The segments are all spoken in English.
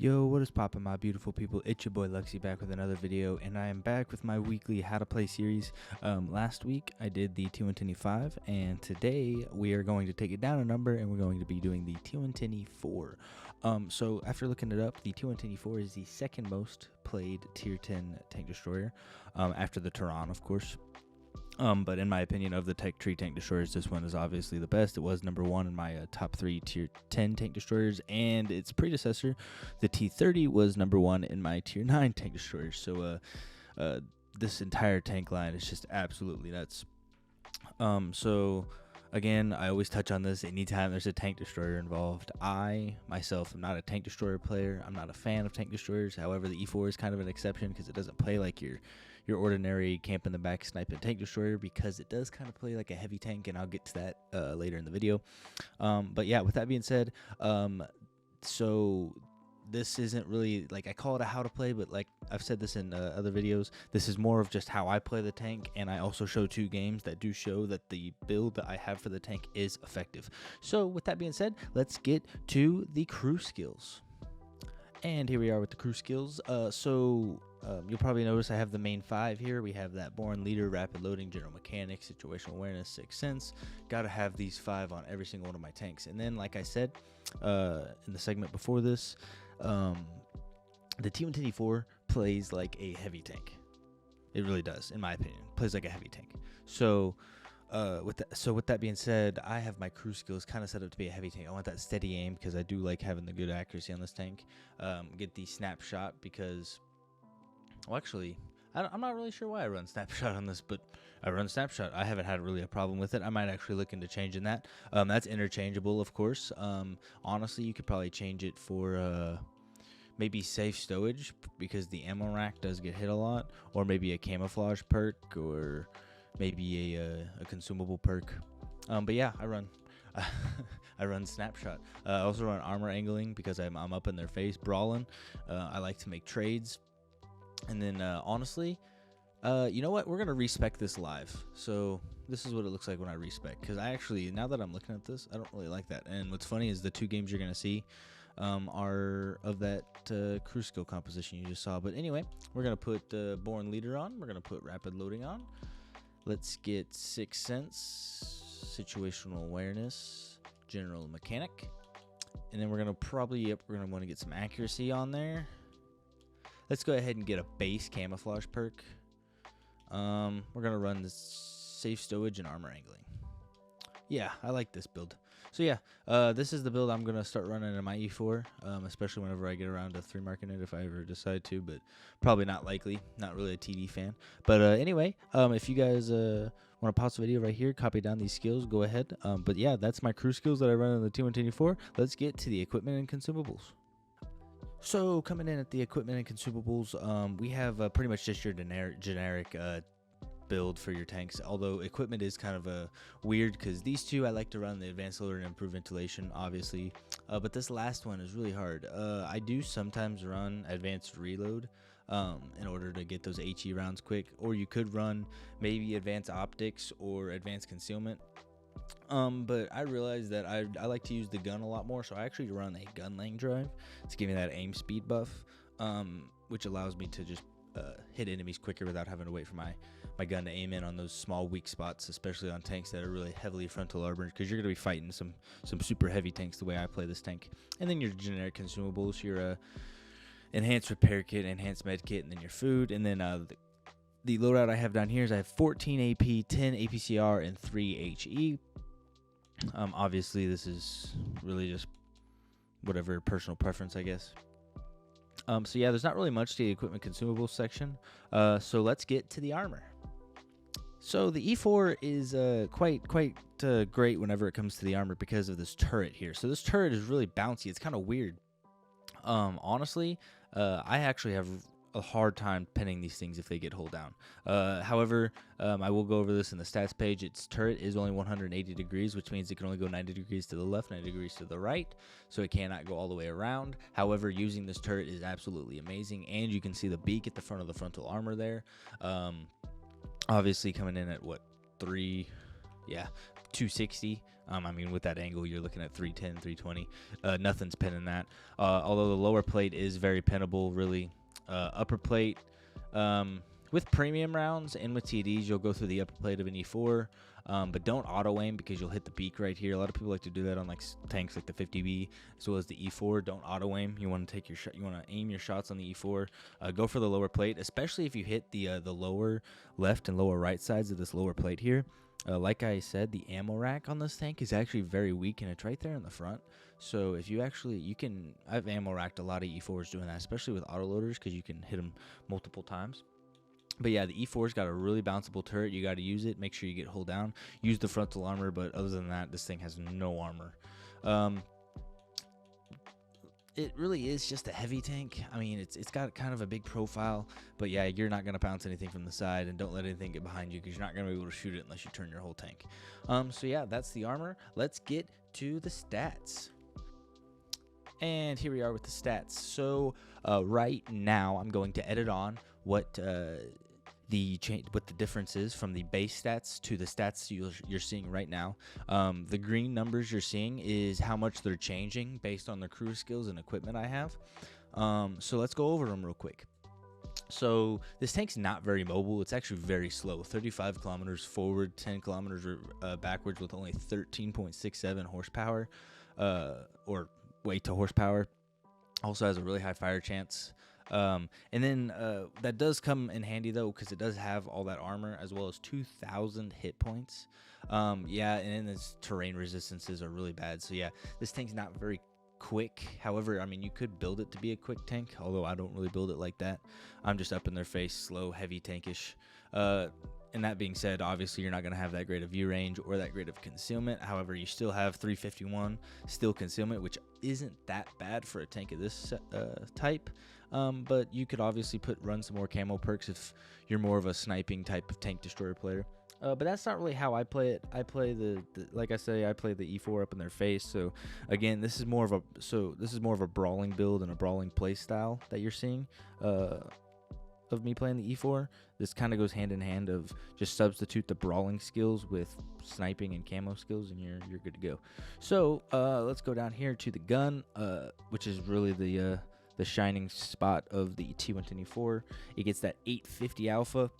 Yo, what is poppin', my beautiful people? It's your boy Luxyyy back with another video, and I am back with my weekly How to Play series. Last week I did the T110E5, and today we are going to take it down a number, and we're going to be doing the T110E4. So after looking it up, the T110E4 is the second most played Tier 10 tank destroyer, after the Tehran, of course. But in my opinion, of the Tech Tree tank destroyers, this one is obviously the best. It was number one in my top 3 Tier 10 tank destroyers, and its predecessor, the T30, was number 1 in my Tier 9 tank destroyers. So this entire tank line is just absolutely nuts. So again, I always touch on this anytime there's a tank destroyer involved. I, myself, am not a tank destroyer player. I'm not a fan of tank destroyers. However, the E4 is kind of an exception because it doesn't play like your ordinary camp in the back sniping tank destroyer, because it does kind of play like a heavy tank, and I'll get to that later in the video. But yeah, with that being said, so this isn't really, like, I call it a how to play, but like I've said this in other videos, this is more of just how I play the tank, and I also show 2 games that do show that the build that I have for the tank is effective. So with that being said, let's get to the crew skills. And here we are with the crew skills. You'll probably notice I have the main 5 here. We have that Born Leader, Rapid Loading, General Mechanics, Situational Awareness, Sixth Sense. Gotta have these 5 on every single one of my tanks. And then, like I said in the segment before this, the T110E4 plays like a heavy tank. It really does, in my opinion. Plays like a heavy tank. So with that being said, I have my crew skills kind of set up to be a heavy tank. I want that steady aim because I do like having the good accuracy on this tank. Get the snapshot because, well, actually, I'm not really sure why I run snapshot on this, but I run snapshot. I haven't had really a problem with it. I might actually look into changing that. That's interchangeable, of course. Honestly, you could probably change it for maybe safe stowage, because the ammo rack does get hit a lot, or maybe a camouflage perk, or maybe a consumable perk. But yeah, I run I run snapshot. I also run armor angling because I'm up in their face brawling. I like to make trades. And then honestly, you know what? We're going to respec this live. So this is what it looks like when I respec. Because I actually, now that I'm looking at this, I don't really like that. And what's funny is the 2 games you're going to see are of that crew skill composition you just saw. But anyway, we're going to put Born Leader on. We're going to put Rapid Loading on. Let's get Sixth Sense, Situational Awareness, General Mechanic. And then we're going to want to get some accuracy on there. Let's go ahead and get a base camouflage perk. We're going to run this safe stowage and armor angling. Yeah, I like this build. So yeah, this is the build I'm going to start running in my E4, especially whenever I get around to 3 marking it, if I ever decide to, but probably not likely. Not really a TD fan. But anyway, if you guys want to pause the video right here, copy down these skills, go ahead. But yeah, that's my crew skills that I run in the T110E4. Let's get to the equipment and consumables. So coming in at the equipment and consumables, we have pretty much just your generic build for your tanks, although equipment is kind of weird because these 2 I like to run the advanced loader and improved ventilation, obviously, but this last one is really hard. I do sometimes run advanced reload in order to get those HE rounds quick, or you could run maybe advanced optics or advanced concealment. But I realized that I like to use the gun a lot more, so I actually run a gun lane drive to give me that aim speed buff, which allows me to just hit enemies quicker without having to wait for my gun to aim in on those small weak spots, especially on tanks that are really heavily frontal armored, because you're going to be fighting some super heavy tanks the way I play this tank. And then your generic consumables, your enhanced repair kit, enhanced med kit, and then your food. And then the loadout I have down here is I have 14 AP, 10 APCR, and 3 HE. Obviously, this is really just whatever personal preference, I guess. So yeah, there's not really much to the equipment consumables section. So let's get to the armor. So the E4 is quite great whenever it comes to the armor because of this turret here. So this turret is really bouncy. It's kind of weird. Honestly, I actually have a hard time pinning these things if they get hold down. However, I will go over this in the stats page. Its turret is only 180 degrees, which means it can only go 90 degrees to the left, 90 degrees to the right, so it cannot go all the way around. However, using this turret is absolutely amazing, and you can see the beak at the front of the frontal armor there. Obviously coming in at what, 260 I mean, with that angle, you're looking at 310, 320. Nothing's pinning that. Although the lower plate is very pinnable, really. Upper plate, with premium rounds and with TDs, you'll go through the upper plate of an E4. But don't auto aim because you'll hit the beak right here. A lot of people like to do that on like tanks like the 50B as well as the E4. Don't auto aim. You want to take your shot. You want to aim your shots on the E4. Go for the lower plate, especially if you hit the lower left and lower right sides of this lower plate here. Like I said, the ammo rack on this tank is actually very weak, and it's right there in the front. So if you I've ammo racked a lot of E4s doing that, especially with autoloaders, because you can hit them multiple times. But yeah, the E4's got a really bounceable turret. You got to use it. Make sure you get hull down. Use the frontal armor, but other than that, this thing has no armor. It really is just a heavy tank. I mean, it's got kind of a big profile, but yeah, you're not going to bounce anything from the side, and don't let anything get behind you because you're not going to be able to shoot it unless you turn your whole tank. So yeah, that's the armor. Let's get to the stats. And here we are with the stats. So right now, I'm going to edit on what the difference is from the base stats to the stats you're seeing right now. The green numbers you're seeing is how much they're changing based on the crew skills and equipment I have. So let's go over them real quick. So this tank's not very mobile. It's actually very slow. 35 kilometers forward, 10 kilometers backwards with only 13.67 horsepower, or weight to horsepower. Also has a really high fire chance. And then that does come in handy though, because it does have all that armor as well as 2,000 hit points. Yeah, and then its terrain resistances are really bad. So yeah, this tank's not very quick. However, I mean, you could build it to be a quick tank, although I don't really build it like that. I'm just up in their face, slow, heavy tankish. And that being said, obviously you're not going to have that great of view range or that great of concealment. However, you still have 351 still concealment, which isn't that bad for a tank of this type. But you could obviously run some more camo perks if you're more of a sniping type of tank destroyer player. But that's not really how I play it. I play like I say, I play the E4 up in their face. So again, this is more of a brawling build and a brawling play style that you're seeing of me playing the E4. This kind of goes hand in hand of just substitute the brawling skills with sniping and camo skills, and you're good to go. So let's go down here to the gun, which is really the shining spot of the T110E4. It gets that 850 alpha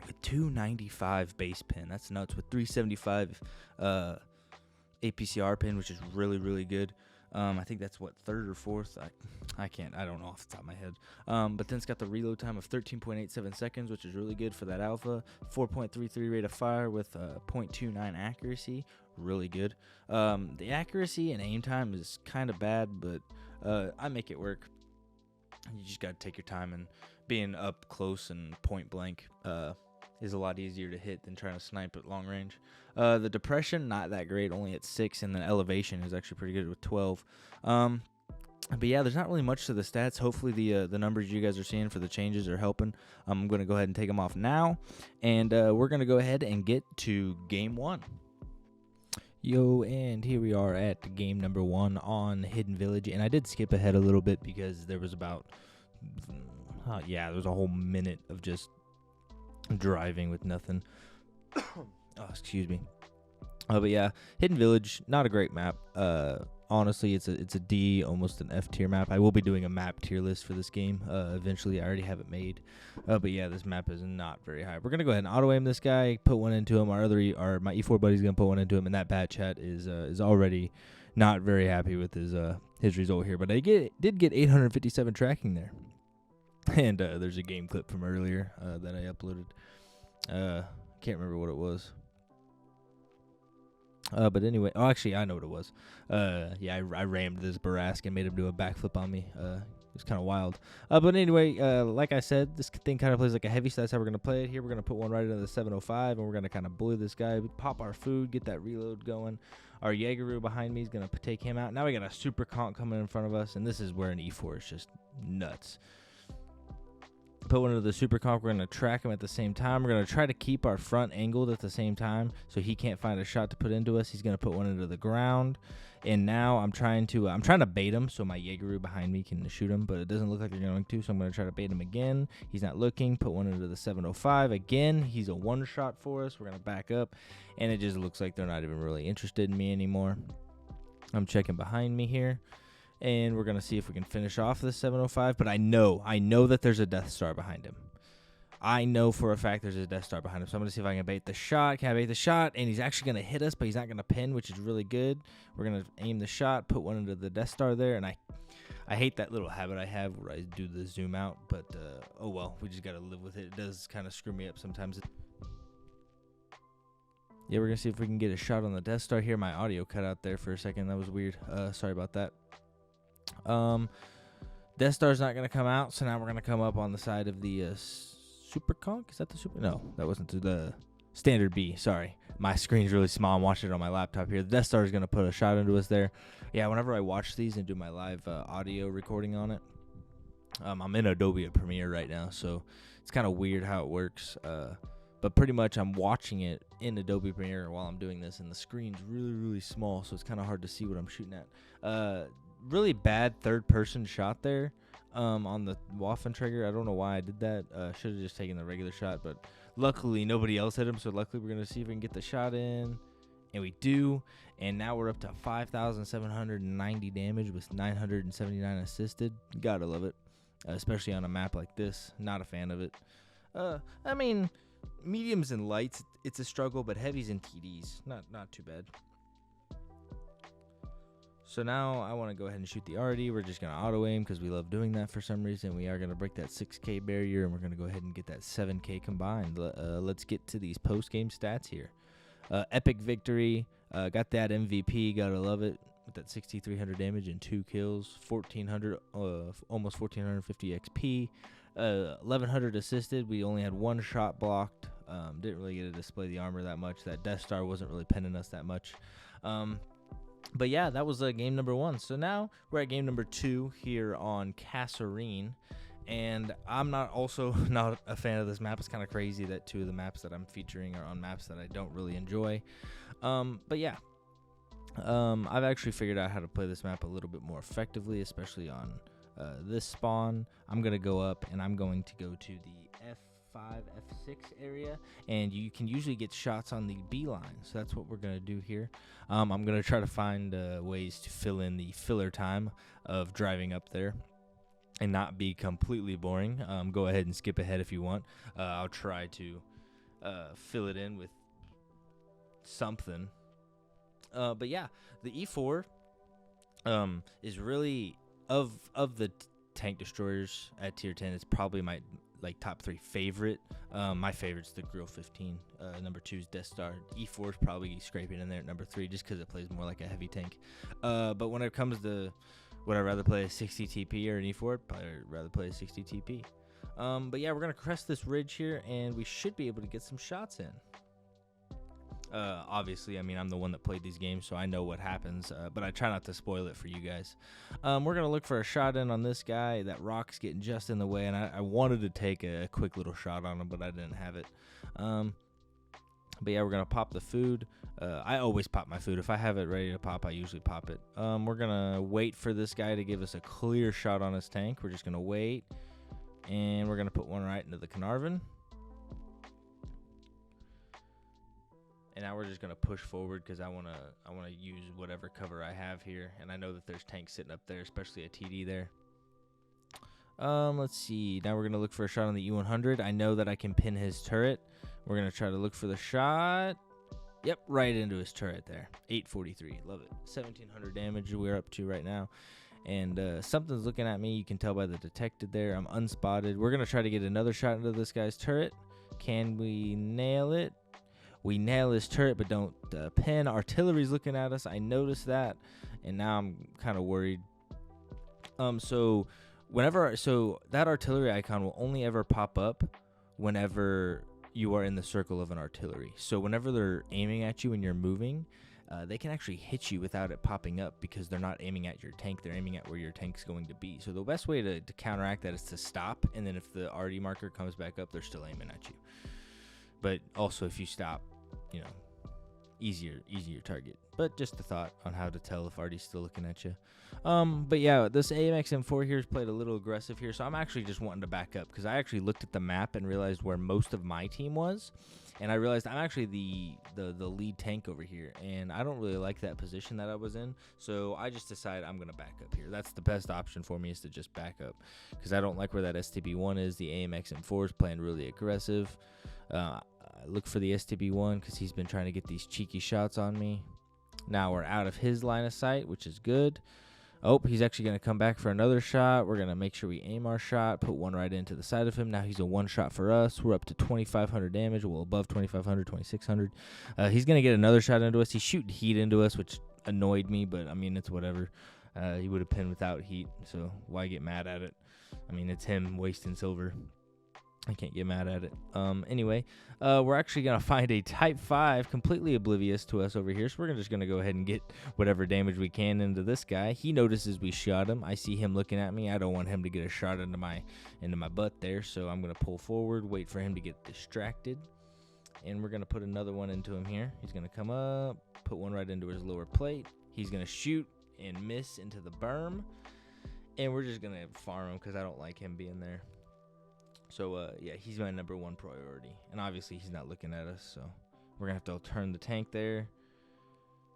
with 295 base pin. That's nuts. With 375 APCR pin, which is really, really good. I think that's what, third or fourth. I don't know off the top of my head. But then it's got the reload time of 13.87 seconds, which is really good for that alpha. 4.33 rate of fire with 0.29 accuracy, really good. The accuracy and aim time is kind of bad, but I make it work. You just got to take your time, and being up close and point blank is a lot easier to hit than trying to snipe at long range. The depression, not that great, only at 6, and the elevation is actually pretty good with 12. But yeah, there's not really much to the stats. Hopefully the numbers you guys are seeing for the changes are helping. I'm going to go ahead and take them off now, and we're going to go ahead and get to game 1. Yo, and here we are at game number 1 on Hidden Village, and I did skip ahead a little bit because there was about, there was a whole minute of just driving with nothing. Oh, excuse me. But yeah, Hidden Village, not a great map. Honestly, it's a D, almost an F tier map. I will be doing a map tier list for this game eventually. I already have it made. But yeah, this map is not very high. We're gonna go ahead and auto aim this guy, put one into him. My E4 buddy's gonna put one into him, and that bat chat is already not very happy with his result here. But I did get 857 tracking there. And there's a game clip from earlier that I uploaded. Can't remember what it was. But anyway, actually, I know what it was. Yeah, I rammed this Barask and made him do a backflip on me. It was kind of wild. But anyway, like I said, this thing kind of plays like a heavy, so that's how we're going to play it here. We're going to put one right into the 705, and we're going to kind of bully this guy, pop our food, get that reload going. Our Jaegeru behind me is going to take him out. Now we got a super conk coming in front of us, and this is where an E4 is just nuts. Put one into the super conk. We're going to track him at the same time. We're going to try to keep our front angled at the same time so he can't find a shot to put into us. He's going to put one into the ground. And now I'm trying to bait him so my Jaegeru behind me can shoot him, but it doesn't look like they're going to, so I'm going to try to bait him again. He's not looking. Put one into the 705. Again, he's a one shot for us. We're going to back up, and it just looks like they're not even really interested in me anymore. I'm checking behind me here. And we're going to see if we can finish off this 705. But I know that there's a Death Star behind him. I know for a fact there's a Death Star behind him. So I'm going to see if I can bait the shot. Can I bait the shot? And he's actually going to hit us, but he's not going to pin, which is really good. We're going to aim the shot, put one into the Death Star there. And I hate that little habit I have where I do the zoom out. But, oh well, we just got to live with it. It does kind of screw me up sometimes. Yeah, we're going to see if we can get a shot on the Death Star here. My audio cut out there for a second. That was weird. Sorry about that. Death Star's not going to come out, so now we're going to come up on the side of the super conk. Is that the super? No, that wasn't the standard B. Sorry. My screen's really small. I'm watching it on my laptop here. The Death Star is going to put a shot into us there. Yeah, whenever I watch these and do my live audio recording on it, I'm in Adobe Premiere right now, so it's kind of weird how it works. But pretty much I'm watching it in Adobe Premiere while I'm doing this, and the screen's really, really small, so it's kind of hard to see what I'm shooting at. Really bad third-person shot there on the Waffenträger. I don't know why I did that. Should have just taken the regular shot, but luckily nobody else hit him, so luckily we're going to see if we can get the shot in. And we do, and now we're up to 5,790 damage with 979 assisted. Gotta love it, especially on a map like this. Not a fan of it. I mean, mediums and lights, it's a struggle, but heavies and TDs, not too bad. So now I want to go ahead and shoot the RD. We're just going to auto-aim because we love doing that for some reason. We are going to break that 6K barrier, and we're going to go ahead and get that 7K combined. Let's get to these post-game stats here. Epic victory. Got that MVP. Got to love it. With that 6,300 damage and 2 kills. 1,400, almost 1,450 XP. 1,100 assisted. We only had 1 shot blocked. Didn't really get to display the armor that much. That Death Star wasn't really pinning us that much. But yeah, that was game number 1. So now we're at game number 2 here on Kasserine. And I'm not a fan of this map. It's kind of crazy that 2 of the maps that I'm featuring are on maps that I don't really enjoy. But yeah, I've actually figured out how to play this map a little bit more effectively, especially on this spawn. I'm going to go up and I'm going to go to the F5, F6 area, and you can usually get shots on the B line, so that's what we're going to do here. I'm going to try to find ways to fill in the filler time of driving up there and not be completely boring. Go ahead and skip ahead if you want. I'll try to fill it in with something. But yeah, the E4 is really, of the tank destroyers at tier 10, it's probably my top 3 favorite. My favorite's the Grill 15. Number 2 is Death Star. E4 is probably scraping in there at number 3 just because it plays more like a heavy tank. But when it comes to would I rather play a 60 TP or an E4, I'd probably rather play a 60 TP. But yeah, we're going to crest this ridge here, and we should be able to get some shots in. Obviously, I mean, I'm the one that played these games, so I know what happens, but I try not to spoil it for you guys. We're going to look for a shot in on this guy. That rock's getting just in the way, and I wanted to take a quick little shot on him, but I didn't have it. But yeah, we're going to pop the food. I always pop my food. If I have it ready to pop, I usually pop it. We're going to wait for this guy to give us a clear shot on his tank. We're just going to wait, and we're going to put one right into the Carnarvon. And now we're just gonna push forward because I wanna use whatever cover I have here, and I know that there's tanks sitting up there, especially a TD there. Let's see. Now we're gonna look for a shot on the E100. I know that I can pin his turret. We're gonna try to look for the shot. Yep, right into his turret there. 843. Love it. 1,700 damage we're up to right now. And something's looking at me. You can tell by the detected there. I'm unspotted. We're gonna try to get another shot into this guy's turret. Can we nail it? We nail his turret, but don't pin. Artillery's looking at us. I noticed that, and now I'm kind of worried. So that artillery icon will only ever pop up whenever you are in the circle of an artillery. So whenever they're aiming at you and you're moving, they can actually hit you without it popping up because they're not aiming at your tank. They're aiming at where your tank's going to be. So the best way to counteract that is to stop, and then if the RD marker comes back up, they're still aiming at you. But also if you stop, you know, easier target. But just a thought on how to tell if RD's still looking at you. But yeah, this AMX M4 here has played a little aggressive here, so I'm actually just wanting to back up because I actually looked at the map and realized where most of my team was, and I realized I'm actually the lead tank over here, and I don't really like that position that I was in, so I just decided I'm gonna back up here. That's the best option for me, is to just back up because I don't like where that STB1 is. The AMX M4 is playing really aggressive. Look for the STB1 because he's been trying to get these cheeky shots on me. Now we're out of his line of sight, which is good. Oh, he's actually going to come back for another shot. We're going to make sure we aim our shot, put one right into the side of him. Now he's a one shot for us. We're up to 2,500 damage, well above 2,500, 2,600. He's going to get another shot into us. He's shooting heat into us, which annoyed me, but I mean, it's whatever. He would have pinned without heat, so why get mad at it? I mean, it's him wasting silver. I can't get mad at it. Anyway, we're actually going to find a Type 5 completely oblivious to us over here. So we're just going to go ahead and get whatever damage we can into this guy. He notices we shot him. I see him looking at me. I don't want him to get a shot into my butt there. So I'm going to pull forward, wait for him to get distracted. And we're going to put another one into him here. He's going to come up, put one right into his lower plate. He's going to shoot and miss into the berm. And we're just going to farm him because I don't like him being there. So, yeah, he's my number one priority. And obviously he's not looking at us, so we're going to have to turn the tank there.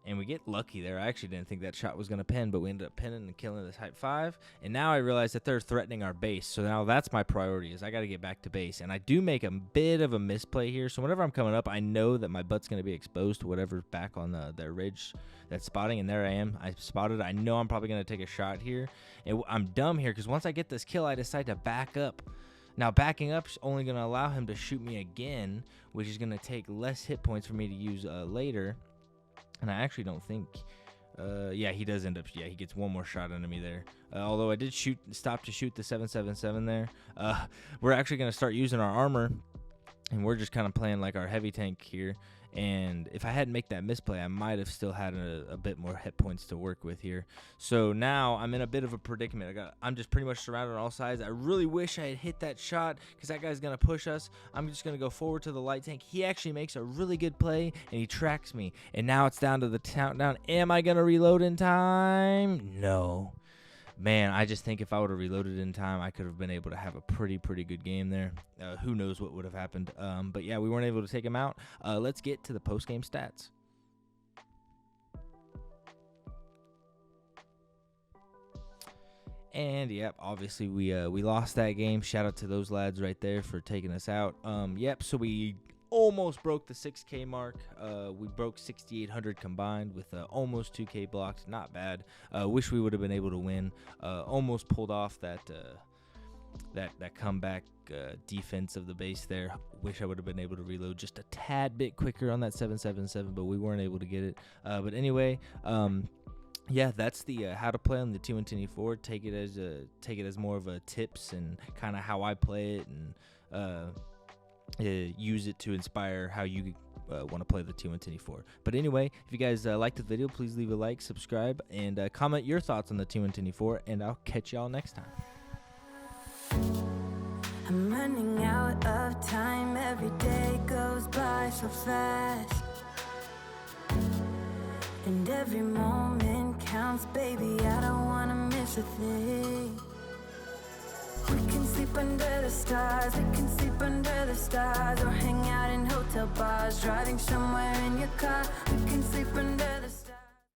And we get lucky there. I actually didn't think that shot was going to pin, but we ended up pinning and killing the Type 5. And now I realize that they're threatening our base. So now that's my priority, is I got to get back to base. And I do make a bit of a misplay here. So whenever I'm coming up, I know that my butt's going to be exposed to whatever's back on their ridge that's spotting. And there I am. I spotted. I know I'm probably going to take a shot here. And I'm dumb here because once I get this kill, I decide to back up. Now, backing up is only going to allow him to shoot me again, which is going to take less hit points for me to use later. And I actually don't think... yeah, he does end up... Yeah, he gets one more shot into me there. Although I did stop to shoot the 777 there. We're actually going to start using our armor. And we're just kind of playing like our heavy tank here. And if I hadn't made that misplay, I might have still had a bit more hit points to work with here. So now I'm in a bit of a predicament. I'm just pretty much surrounded on all sides. I really wish I had hit that shot because that guy's going to push us. I'm just going to go forward to the light tank. He actually makes a really good play, and he tracks me. And now it's down to the countdown. Am I going to reload in time? No. Man, I just think if I would have reloaded in time, I could have been able to have a pretty good game there. Who knows what would have happened. But yeah, we weren't able to take him out. Let's get to the post-game stats. And yep, obviously we lost that game. Shout out to those lads right there for taking us out. Yep, so we almost broke the 6K mark. We broke 6,800 combined with almost 2K blocked. Not bad. Wish we would have been able to win. Almost pulled off that comeback defense of the base there. Wish I would have been able to reload just a tad bit quicker on that 777, but we weren't able to get it. But anyway, yeah, that's the how to play on the T110E4. Take it as more of a tips and kind of how I play it, and use it to inspire how you want to play the T110E4. But anyway, if you guys liked the video, please leave a like, subscribe, and comment your thoughts on the T110E4, and I'll catch y'all next time. I'm running out of time, every day goes by so fast, and every moment counts, baby, I don't wanna miss a thing. We can sleep under the stars, we can sleep under the stars, or hang out in hotel bars, driving somewhere in your car. We can sleep under